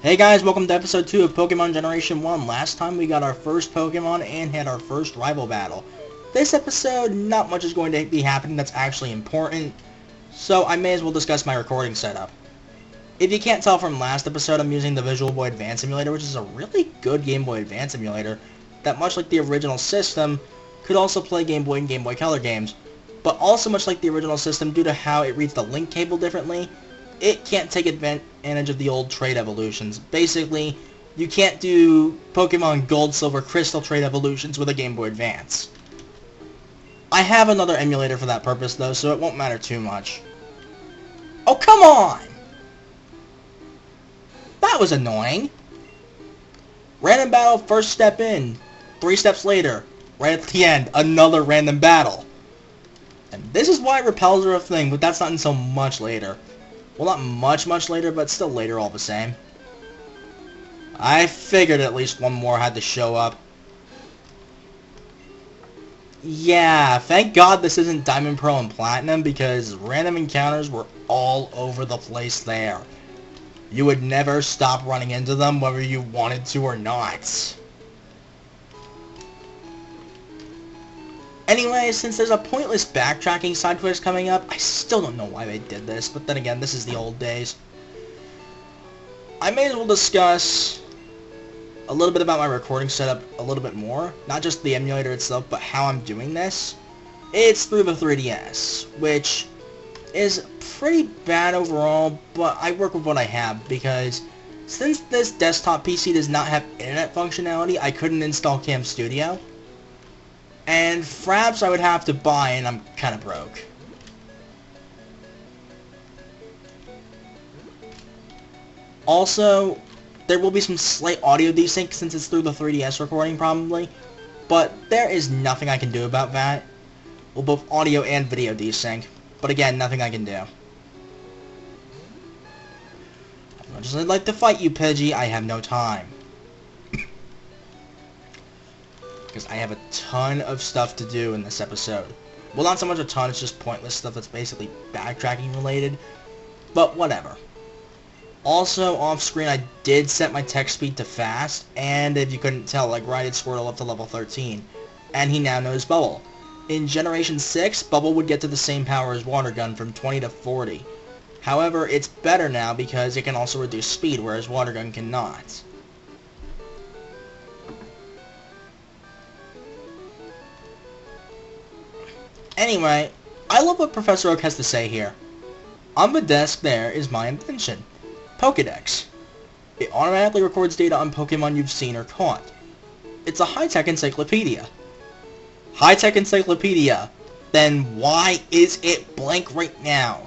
Hey guys, welcome to episode 2 of Pokemon Generation 1. Last time we got our first Pokemon and had our first rival battle. This episode, not much is going to be happening that's actually important, so I may as well discuss my recording setup. If you can't tell from last episode, I'm using the Visual Boy Advance emulator, which is a really good Game Boy Advance emulator that, much like the original system, could also play Game Boy and Game Boy Color games. But also much like the original system, due to how it reads the link cable differently, it can't take advantage of the old trade evolutions. Basically, you can't do Pokemon Gold, Silver, Crystal trade evolutions with a Game Boy Advance. I have another emulator for that purpose though, so it won't matter too much. Oh, come on! That was annoying. Random battle, first step in. 3 steps later, right at the end, another random battle. And this is why repels are a thing, but that's not until much later. Well, not much later, but still later all the same. I figured at least one more had to show up. Yeah, thank God this isn't Diamond, Pearl, and Platinum, because random encounters were all over the place there. You would never stop running into them whether you wanted to or not. Anyway, since there's a pointless backtracking side quest coming up, I still don't know why they did this, but then again, this is the old days. I may as well discuss a little bit about my recording setup a little bit more. Not just the emulator itself, but how I'm doing this. It's through the 3DS, which is pretty bad overall, but I work with what I have, because since this desktop PC does not have internet functionality, I couldn't install Cam Studio. And Fraps I would have to buy, and I'm kind of broke. Also, there will be some slight audio desync since it's through the 3DS recording probably, but there is nothing I can do about that. Well, both audio and video desync, but again, nothing I can do. As much as I'd like to fight you, Pidgey, I have no time. Because I have a ton of stuff to do in this episode. Well, not so much a ton, it's just pointless stuff that's basically backtracking related. But whatever. Also, off screen, I did set my text speed to fast, and if you couldn't tell, I grinded Squirtle up to level 13. And he now knows Bubble. In Generation 6, Bubble would get to the same power as Water Gun from 20 to 40. However, it's better now because it can also reduce speed, whereas Water Gun cannot. Anyway, I love what Professor Oak has to say here. On the desk there is my invention, Pokédex. It automatically records data on Pokemon you've seen or caught. It's a high-tech encyclopedia. High-tech encyclopedia. Then why is it blank right now?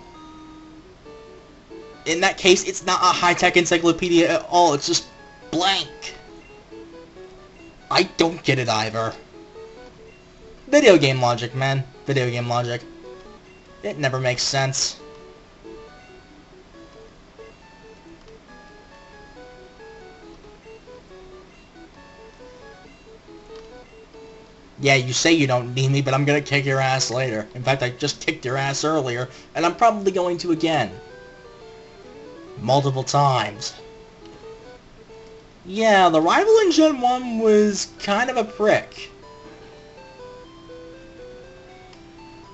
In that case, it's not a high-tech encyclopedia at all, it's just blank. I don't get it either. Video game logic, man. Video game logic. It never makes sense. Yeah, you say you don't need me, but I'm gonna kick your ass later. In fact, I just kicked your ass earlier, and I'm probably going to again. Multiple times. Yeah, the rival in Gen 1 was kind of a prick.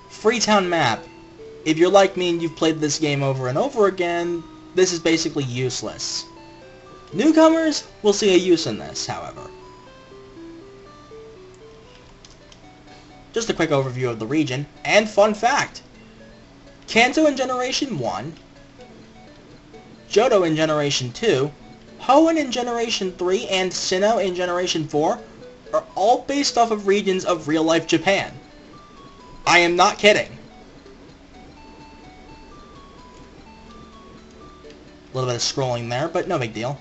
Freetown map. If you're like me and you've played this game over and over again, this is basically useless. Newcomers will see a use in this, however. Just a quick overview of the region, and fun fact. Kanto in Generation 1, Johto in Generation 2, Hoenn in Generation 3, and Sinnoh in Generation 4 are all based off of regions of real-life Japan. I am not kidding. A little bit of scrolling there, but no big deal.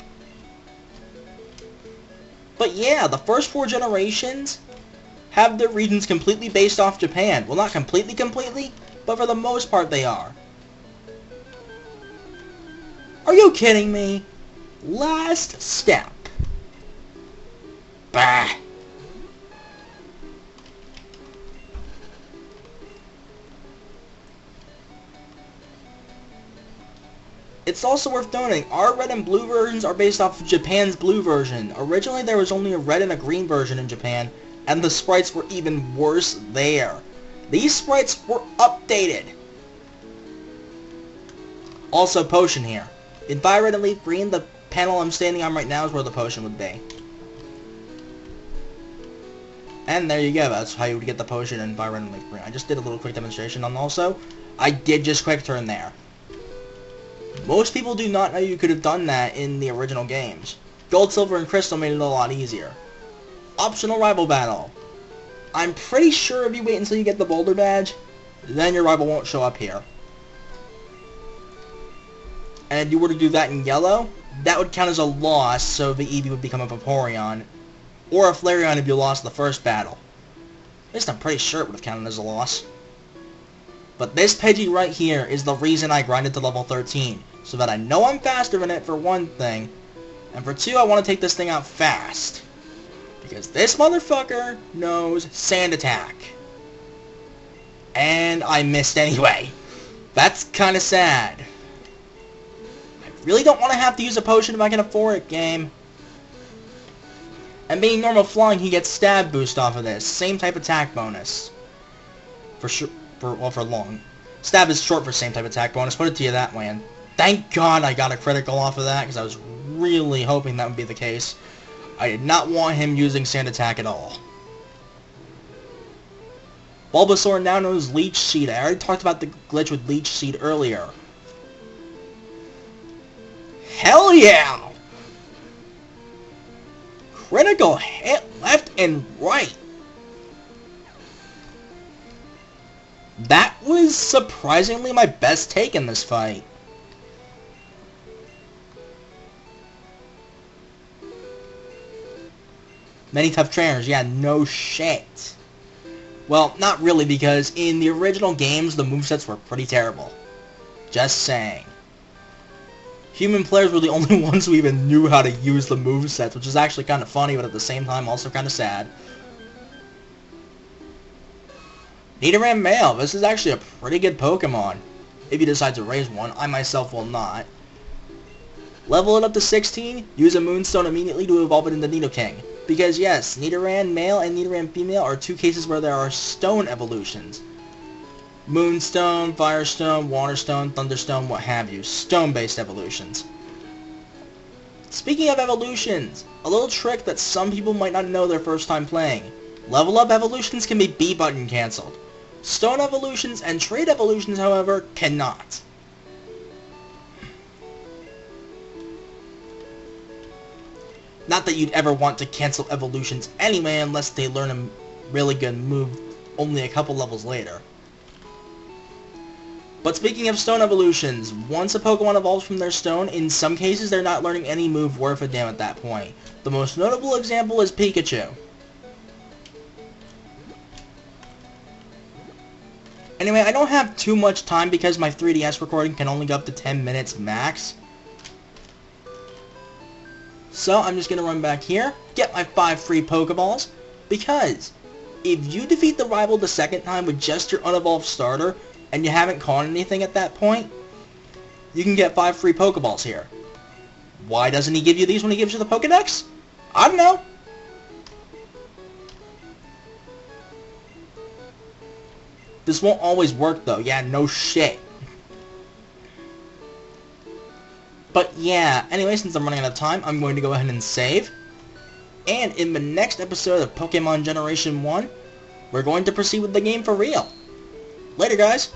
But yeah, the first 4 generations have their regions completely based off Japan. Well, not completely, but for the most part they are. Are you kidding me? Last step. Bah. It's also worth noting, our red and blue versions are based off of Japan's blue version. Originally there was only a red and a green version in Japan, and the sprites were even worse there. These sprites were updated. Also, potion here. If I red and leaf green, the panel I'm standing on right now is where the potion would be. And there you go, that's how you would get the potion in red and leaf green. I just did a little quick demonstration on also. I did just quick turn there. Most people do not know you could have done that in the original games. Gold, silver, and crystal made it a lot easier. Optional rival battle. I'm pretty sure if you wait until you get the boulder badge, then your rival won't show up here. And if you were to do that in yellow, that would count as a loss, so the Eevee would become a Vaporeon. Or a Flareon if you lost the first battle. At least I'm pretty sure it would have counted as a loss. But this Pidgey right here is the reason I grinded to level 13. So that I know I'm faster than it for one thing. And for two, I want to take this thing out fast. Because this motherfucker knows Sand Attack. And I missed anyway. That's kind of sad. I really don't want to have to use a potion if I can afford it, game. And being normal flying, he gets stab boost off of this. Same type attack bonus. For sure. For long. Stab is short for same type attack bonus. Put it to you that way. And thank God I got a critical off of that, because I was really hoping that would be the case. I did not want him using Sand Attack at all. Bulbasaur now knows Leech Seed. I already talked about the glitch with Leech Seed earlier. Hell yeah! Critical hit left and right. That was surprisingly my best take in this fight. Many tough trainers, yeah, no shit. Well, not really, because in the original games, the movesets were pretty terrible. Just saying. Human players were the only ones who even knew how to use the movesets, which is actually kind of funny, but at the same time also kind of sad. Nidoran Male, this is actually a pretty good Pokemon. If you decide to raise one, I myself will not. Level it up to 16, use a Moonstone immediately to evolve it into Nidoking. Because yes, Nidoran Male and Nidoran Female are two cases where there are stone evolutions. Moonstone, Firestone, Waterstone, Thunderstone, what have you. Stone-based evolutions. Speaking of evolutions, a little trick that some people might not know their first time playing. Level up evolutions can be B button cancelled. Stone evolutions and trade evolutions, however, cannot. Not that you'd ever want to cancel evolutions anyway unless they learn a really good move only a couple levels later. But speaking of stone evolutions, once a Pokemon evolves from their stone, in some cases they're not learning any move worth a damn at that point. The most notable example is Pikachu. Anyway, I don't have too much time because my 3DS recording can only go up to 10 minutes max. So I'm just going to run back here, get my 5 free Pokeballs, because if you defeat the rival the second time with just your unevolved starter, and you haven't caught anything at that point, you can get 5 free Pokeballs here. Why doesn't he give you these when he gives you the Pokedex? I don't know. This won't always work though, yeah, no shit. But yeah, anyway, since I'm running out of time, I'm going to go ahead and save. And in the next episode of Pokemon Generation 1, we're going to proceed with the game for real. Later, guys.